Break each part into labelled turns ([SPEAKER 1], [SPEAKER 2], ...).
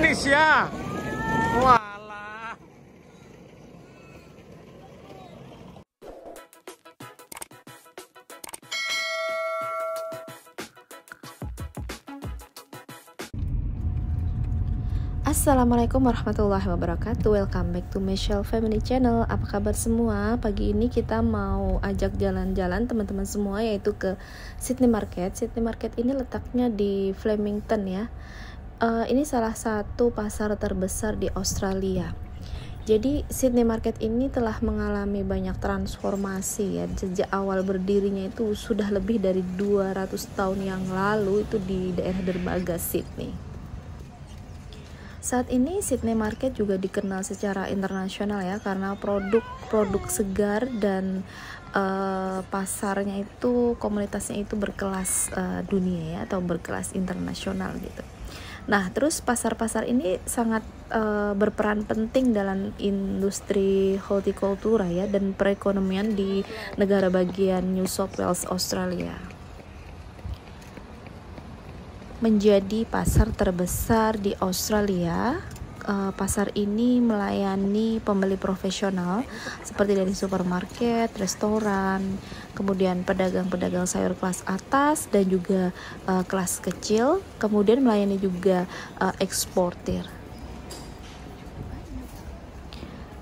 [SPEAKER 1] Indonesia. Walah.
[SPEAKER 2] Assalamualaikum warahmatullahi wabarakatuh. Welcome back to Michelle Family Channel. Apa kabar semua? Pagi ini kita mau ajak jalan-jalan teman-teman semua, yaitu ke Sydney Market. Sydney Market ini letaknya di Flemington ya. Ini salah satu pasar terbesar di Australia. Jadi Sydney Market ini telah mengalami banyak transformasi ya. Sejak awal berdirinya itu sudah lebih dari 200 tahun yang lalu, itu di daerah derbaga Sydney. Saat ini Sydney Market juga dikenal secara internasional ya, karena produk segar dan pasarnya itu, komunitasnya itu berkelas dunia ya, atau berkelas internasional gitu. Nah, terus pasar-pasar ini sangat berperan penting dalam industri hortikultura ya, dan perekonomian di negara bagian New South Wales, Australia. Menjadi pasar terbesar di Australia, pasar ini melayani pembeli profesional seperti dari supermarket, restoran, kemudian pedagang-pedagang sayur kelas atas dan juga kelas kecil, kemudian melayani juga eksportir.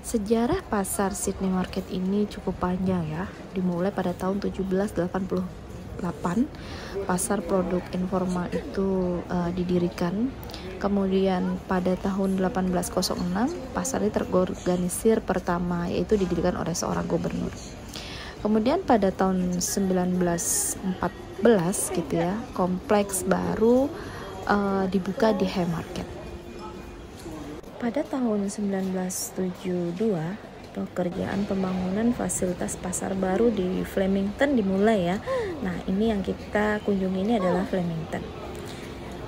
[SPEAKER 2] Sejarah pasar Sydney Market ini cukup panjang ya, dimulai pada tahun 1788. Pasar produk informal itu didirikan. Kemudian pada tahun 1806 pasar ini terorganisir pertama, yaitu didirikan oleh seorang gubernur. Kemudian pada tahun 1914 gitu ya, kompleks baru dibuka di Haymarket. Pada tahun 1972 pekerjaan pembangunan fasilitas pasar baru di Flemington dimulai ya. Nah, ini yang kita kunjungi ini adalah Flemington.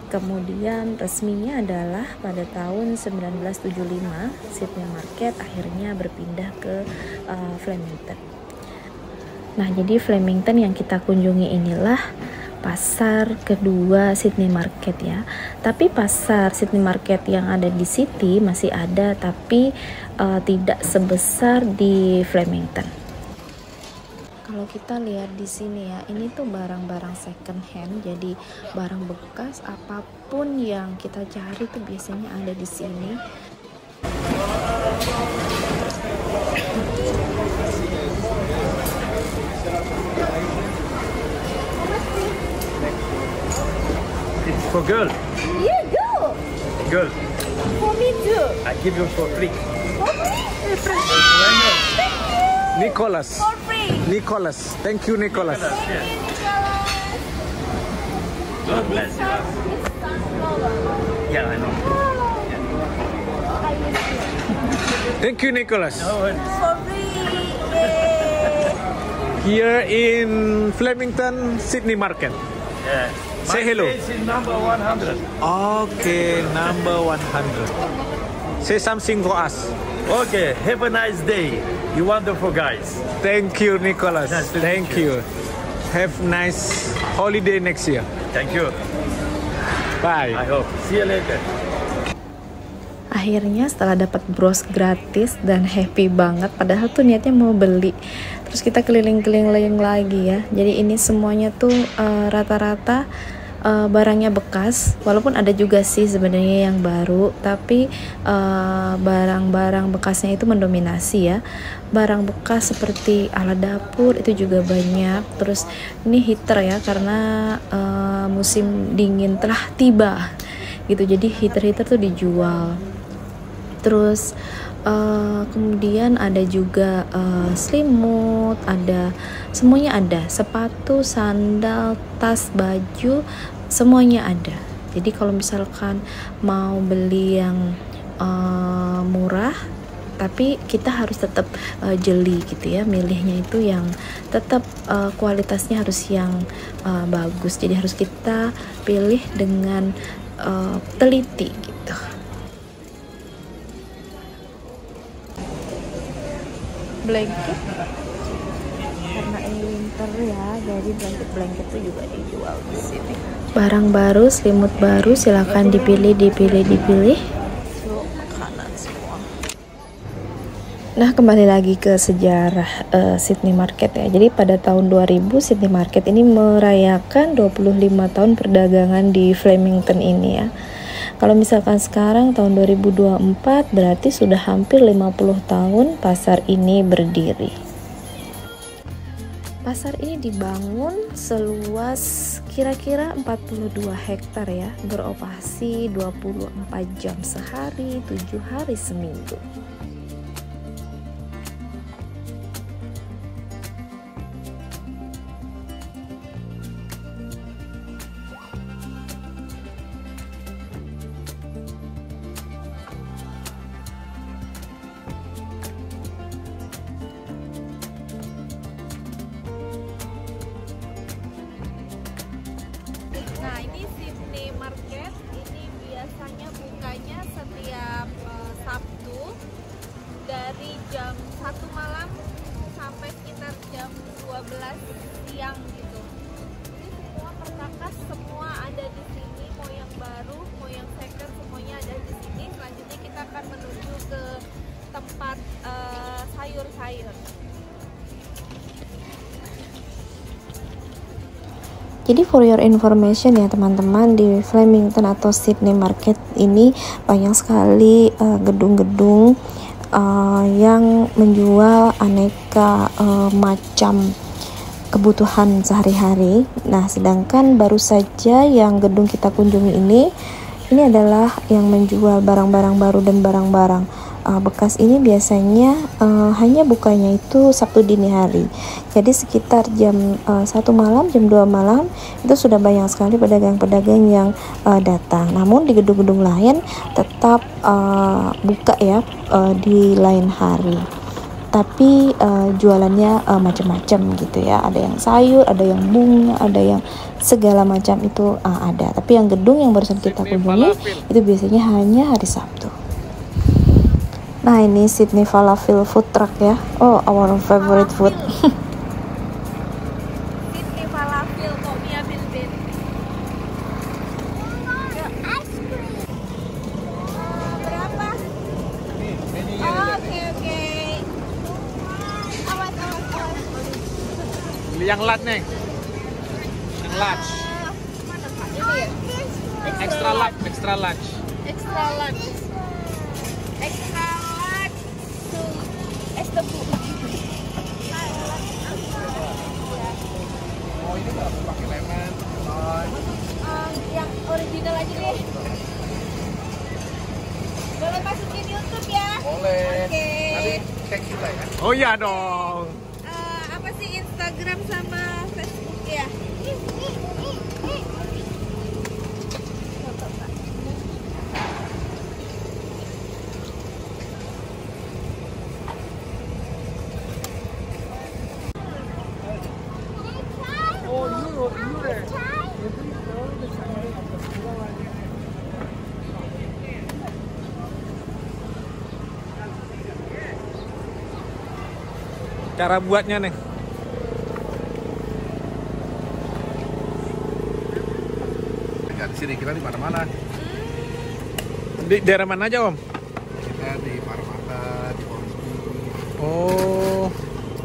[SPEAKER 2] Kemudian resminya adalah pada tahun 1975 Sydney Market akhirnya berpindah ke Flemington. Nah, jadi Flemington yang kita kunjungi inilah pasar kedua Sydney Market ya. Tapi pasar Sydney Market yang ada di City masih ada, tapi tidak sebesar di Flemington. Kalau kita lihat di sini ya, ini tuh barang-barang second hand, jadi barang bekas apapun yang kita cari tuh biasanya ada di sini.
[SPEAKER 1] For girl.
[SPEAKER 3] Yeah, go.
[SPEAKER 1] Girl.
[SPEAKER 3] For me too.
[SPEAKER 1] I give you for free.
[SPEAKER 3] For free?
[SPEAKER 1] Nicholas.
[SPEAKER 3] For free.
[SPEAKER 1] Nicholas. Thank you, Nicholas. God bless you. Yeah, I know. Thank you, Nicholas.
[SPEAKER 3] For free. Yay.
[SPEAKER 1] Here in Flemington, Sydney Market.
[SPEAKER 4] Yeah.
[SPEAKER 1] Say hello.
[SPEAKER 4] Place is number 100.
[SPEAKER 1] Okay, number 100. Say something for us.
[SPEAKER 4] Okay, have a nice day. You wonderful guys.
[SPEAKER 1] Thank you, Nicholas.
[SPEAKER 4] Nice to meet
[SPEAKER 1] Thank you. Have nice holiday next year.
[SPEAKER 4] Thank you.
[SPEAKER 1] Bye.
[SPEAKER 4] I hope. See you later.
[SPEAKER 2] Akhirnya setelah dapat bros gratis dan happy banget, padahal tuh niatnya mau beli, terus kita keliling-keliling lagi ya. Jadi ini semuanya tuh rata-rata barangnya bekas, walaupun ada juga sih sebenarnya yang baru, tapi barang-barang bekasnya itu mendominasi ya. Barang bekas seperti alat dapur itu juga banyak. Terus ini heater ya, karena musim dingin telah tiba gitu, jadi heater-heater tuh dijual. Terus kemudian ada juga selimut, ada semuanya ada, sepatu, sandal, tas, baju, semuanya ada. Jadi kalau misalkan mau beli yang murah, tapi kita harus tetap jeli gitu ya, milihnya itu yang tetap kualitasnya harus yang bagus. Jadi harus kita pilih dengan teliti gitu. Blanket, karena ini winter ya, jadi blanket itu juga dijual di sini. Barang baru, selimut baru, silakan dipilih. Nah, kembali lagi ke sejarah Sydney Market ya. Jadi pada tahun 2000 Sydney Market ini merayakan 25 tahun perdagangan di Flemington ini ya. Kalau misalkan sekarang tahun 2024 berarti sudah hampir 50 tahun pasar ini berdiri. Pasar ini dibangun seluas kira-kira 42 hektar ya, beroperasi 24 jam sehari, 7 hari seminggu.
[SPEAKER 3] Nah, ini Sydney Market ini biasanya bukanya setiap Sabtu dari jam 1 malam sampai sekitar jam 12 siang gitu. Ini semua perkakas semua ada di sini, mau yang baru, mau yang second semuanya ada di sini. Selanjutnya kita akan menuju ke tempat sayur-sayur.
[SPEAKER 2] Jadi for your information ya teman-teman, di Flemington atau Sydney Market ini banyak sekali gedung-gedung yang menjual aneka macam kebutuhan sehari-hari. Nah, sedangkan baru saja yang gedung kita kunjungi ini adalah yang menjual barang-barang baru dan barang-barang bekas. Ini biasanya hanya bukanya itu Sabtu dini hari. Jadi sekitar jam 1 malam, jam 2 malam itu sudah banyak sekali pedagang-pedagang yang datang. Namun di gedung-gedung lain tetap buka ya di lain hari. Tapi jualannya macam-macam gitu ya. Ada yang sayur, ada yang bunga, ada yang segala macam itu ada. Tapi yang gedung yang barusan kita kunjungi itu biasanya hanya hari Sabtu. Nah, ini Sydney Falafel food truck ya. Oh, our favorite food.
[SPEAKER 3] Sydney Falafel kok Mia Bilbin. Berapa? Oke. Awas.
[SPEAKER 1] Beli yang large nih. Yang large.
[SPEAKER 3] Mana Pak? Ini ya?
[SPEAKER 1] Extra large.
[SPEAKER 3] Extra large. Extra large to es tebu.
[SPEAKER 1] Oh, ini nggak pakai lemon.
[SPEAKER 3] Yang original aja deh. Boleh masukin YouTube ya?
[SPEAKER 1] Boleh.
[SPEAKER 3] Oke.
[SPEAKER 1] Nanti cek kita ya. Oh iya dong.
[SPEAKER 3] Apa sih Instagram sama Facebook ya?
[SPEAKER 1] Cara buatnya nih.
[SPEAKER 5] Di sini kita di mana-mana.
[SPEAKER 1] Di daerah mana aja, Om?
[SPEAKER 5] Kita di Parramatta, di Hornsby.
[SPEAKER 1] Oh.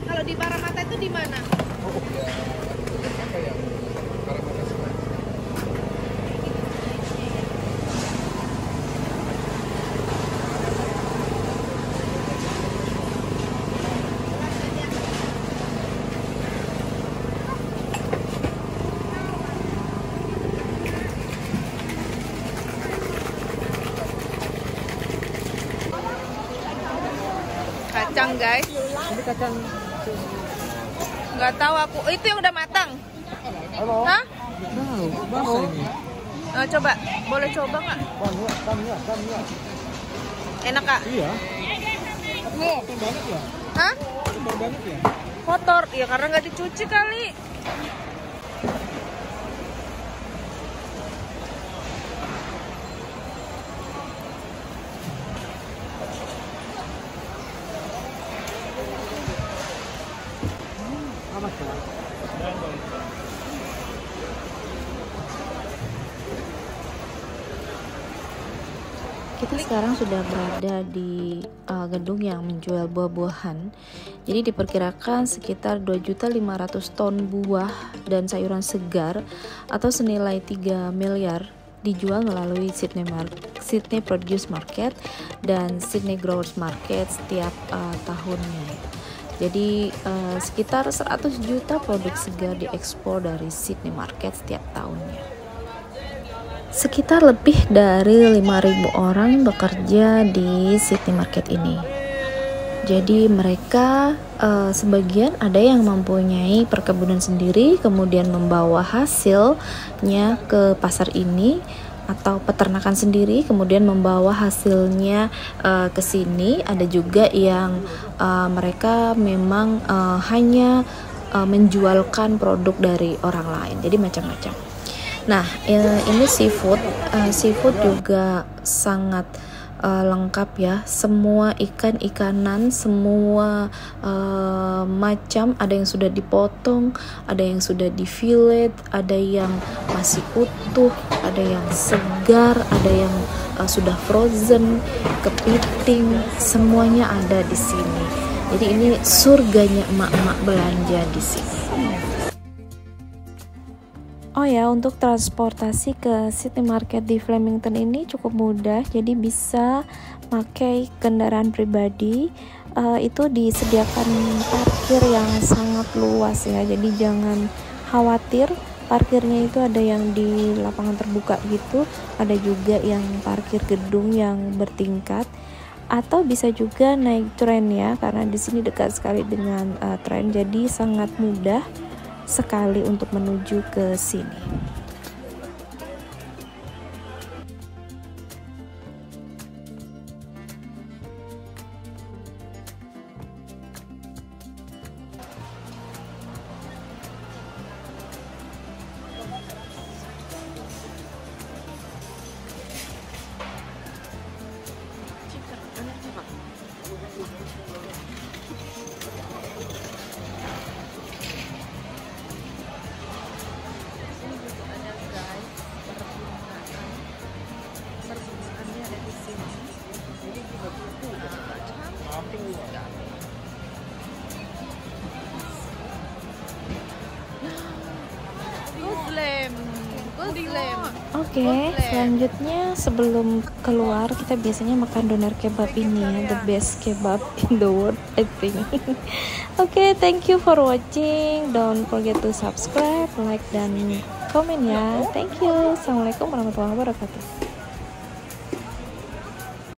[SPEAKER 3] Kalau di Parramatta itu di mana?
[SPEAKER 5] Apa ya? Parramatta Selatan.
[SPEAKER 3] Kacang guys.
[SPEAKER 1] Ini kacang.
[SPEAKER 3] Nggak tahu aku. Itu yang udah matang. Hah?
[SPEAKER 1] Basah ini.
[SPEAKER 3] Coba, boleh coba nggak? Enak kak?
[SPEAKER 1] Iya.
[SPEAKER 3] Nih.
[SPEAKER 1] Banget ya.
[SPEAKER 3] Hah?
[SPEAKER 1] Banget ya.
[SPEAKER 3] Kotor, ya karena nggak dicuci kali.
[SPEAKER 2] Kita sekarang sudah berada di gedung yang menjual buah-buahan. Jadi diperkirakan sekitar 2.500.000 ton buah dan sayuran segar atau senilai 3 miliar dijual melalui Sydney Produce Market dan Sydney Growers Market setiap tahunnya. Jadi sekitar 100 juta produk segar diekspor dari Sydney Market setiap tahunnya. Sekitar lebih dari 5.000 orang bekerja di Sydney Market ini. Jadi mereka sebagian ada yang mempunyai perkebunan sendiri, kemudian membawa hasilnya ke pasar ini, atau peternakan sendiri, kemudian membawa hasilnya ke sini. Ada juga yang mereka memang hanya menjualkan produk dari orang lain. Jadi macam-macam. Nah, ini seafood juga sangat lengkap ya. Semua ikan-ikanan, semua macam, ada yang sudah dipotong, ada yang sudah di-fillet, ada yang masih utuh, ada yang segar, ada yang sudah frozen, kepiting, semuanya ada di sini. Jadi ini surganya emak-emak belanja di sini. Oh ya, untuk transportasi ke Sydney Market di Flemington ini cukup mudah, jadi bisa pakai kendaraan pribadi. Itu disediakan parkir yang sangat luas ya, jadi jangan khawatir. Parkirnya itu ada yang di lapangan terbuka gitu, ada juga yang parkir gedung yang bertingkat, atau bisa juga naik tren ya, karena di sini dekat sekali dengan tren, jadi sangat mudah sekali untuk menuju ke sini. Oke, selanjutnya sebelum keluar kita biasanya makan doner kebab ini ya, the best kebab in the world I think. Oke, thank you for watching. Don't forget to subscribe, like dan komen ya. Thank you. Assalamualaikum warahmatullahi wabarakatuh.